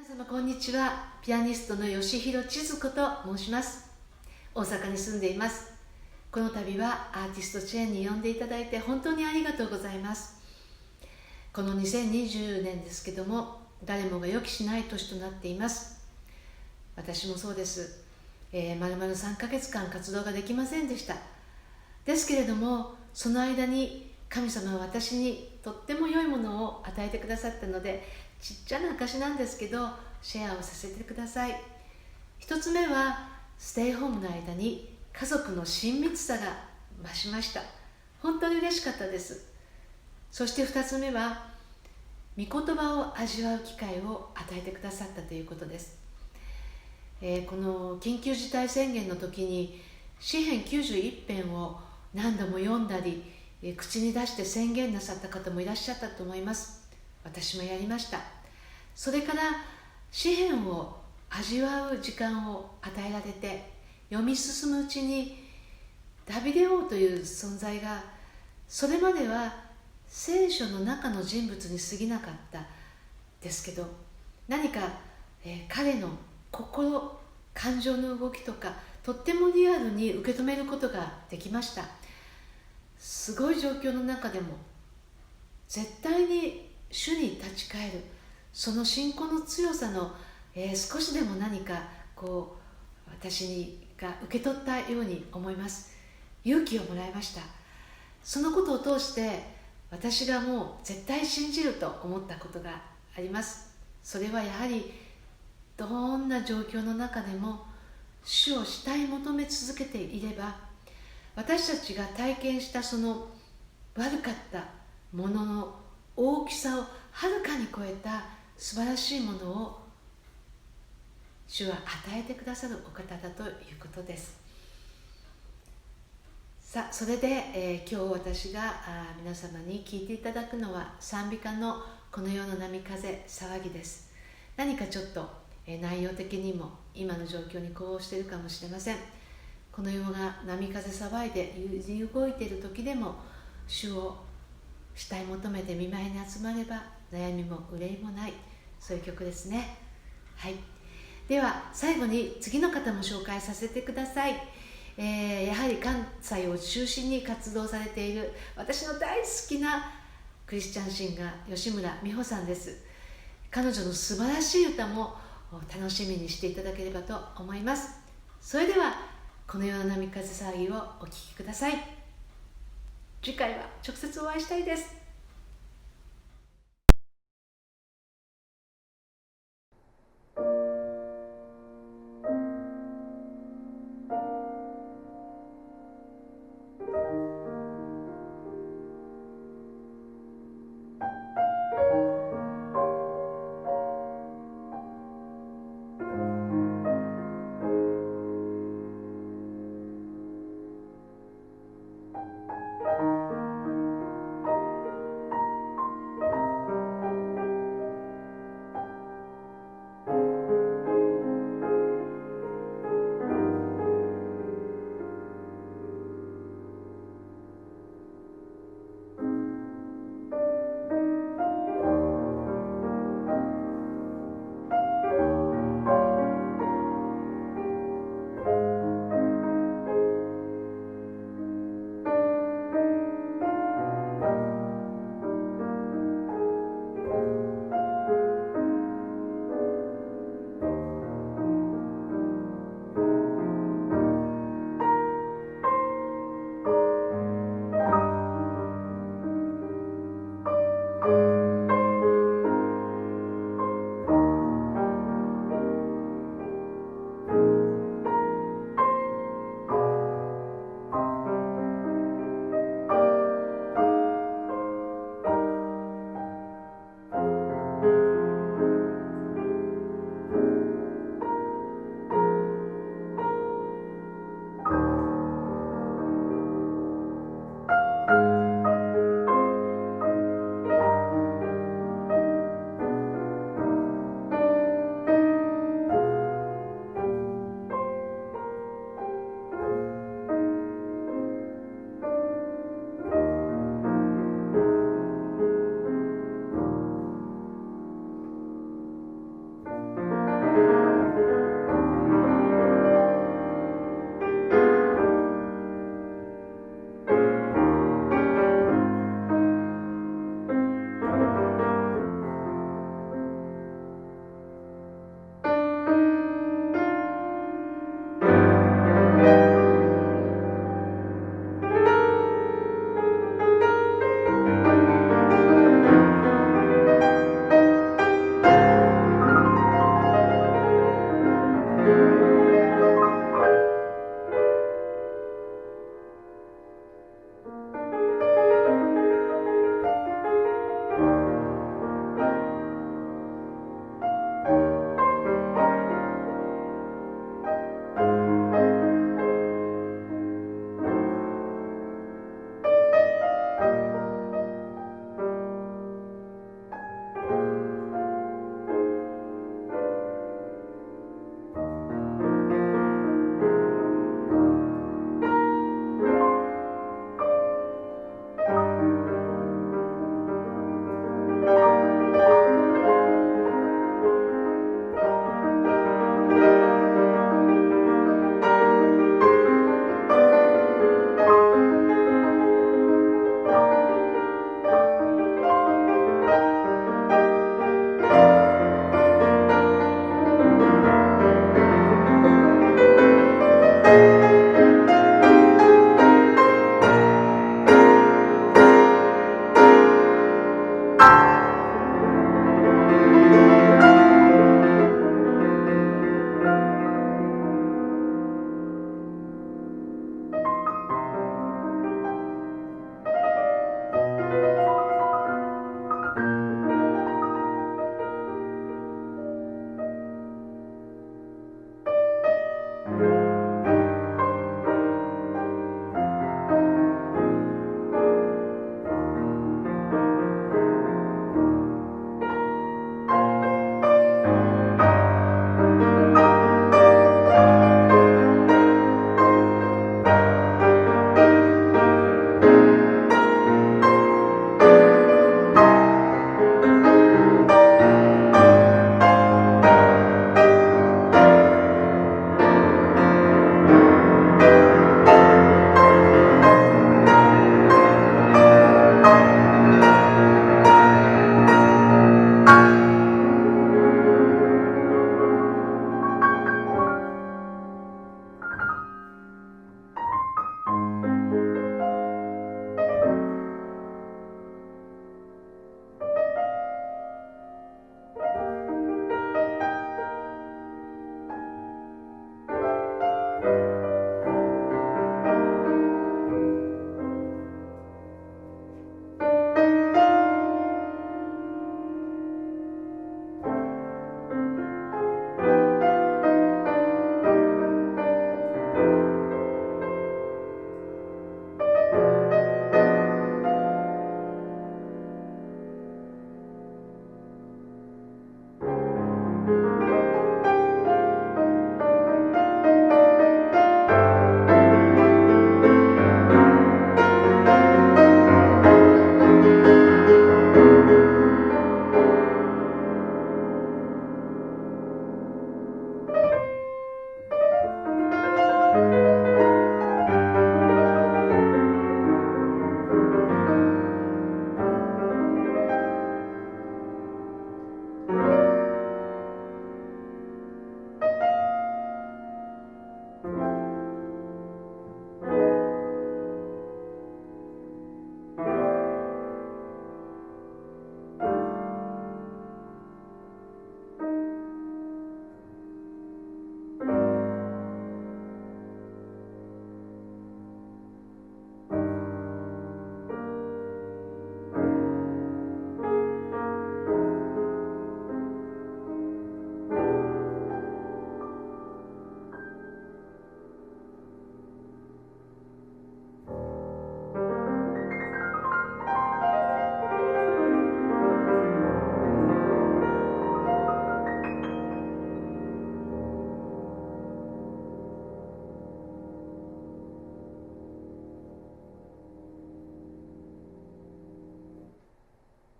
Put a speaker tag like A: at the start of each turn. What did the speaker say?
A: 皆様こんにちは。ピアニストの吉弘千鶴子と申します。大阪に住んでいます。この度はアーティストチェーンに呼んでいただいて本当にありがとうございます。この2020年ですけども、誰もが予期しない年となっています。私もそうです。丸々3ヶ月間活動ができませんでした。ですけれども、その間に神様は私にとっても良いものを与えてくださったので、ちっちゃな証なんですけどシェアをさせてください。一つ目はステイホームの間に家族の親密さが増しました。本当に嬉しかったです。そして二つ目は御言葉を味わう機会を与えてくださったということです。この緊急事態宣言の時に詩編91編を何度も読んだり口に出して宣言なさった方もいらっしゃったと思います。私もやりました。それから詩編を味わう時間を与えられて読み進むうちにダビデ王という存在がそれまでは聖書の中の人物に過ぎなかったですけど、何か、彼の心感情の動きとかとってもリアルに受け止めることができました。すごい状況の中でも絶対に主に立ち返る、その信仰の強さの、少しでも何か私が受け取ったように思います。勇気をもらいました。そのことを通して私がもう絶対信じると思ったことがあります。それはやはりどんな状況の中でも主を慕い求め続けていれば、私たちが体験したその悪かったものの大きさをはるかに超えた素晴らしいものを主は与えてくださるお方だということです。さあ、それで、今日私が皆様に聞いていただくのは賛美歌のこの世の波風騒ぎです。何かちょっと、内容的にも今の状況に呼応しているかもしれません。この世が波風騒いで揺り動いている時でも主を慕い求めて御前に集まれば悩みも憂いもない、そういう曲ですね。はい、では最後に次の方も紹介させてください。やはり関西を中心に活動されている私の大好きなクリスチャンシンガー吉村美穂さんです。彼女の素晴らしい歌も楽しみにしていただければと思います。それではこの世の波風騒ぎをお聴きください。次回は直接お会いしたいです。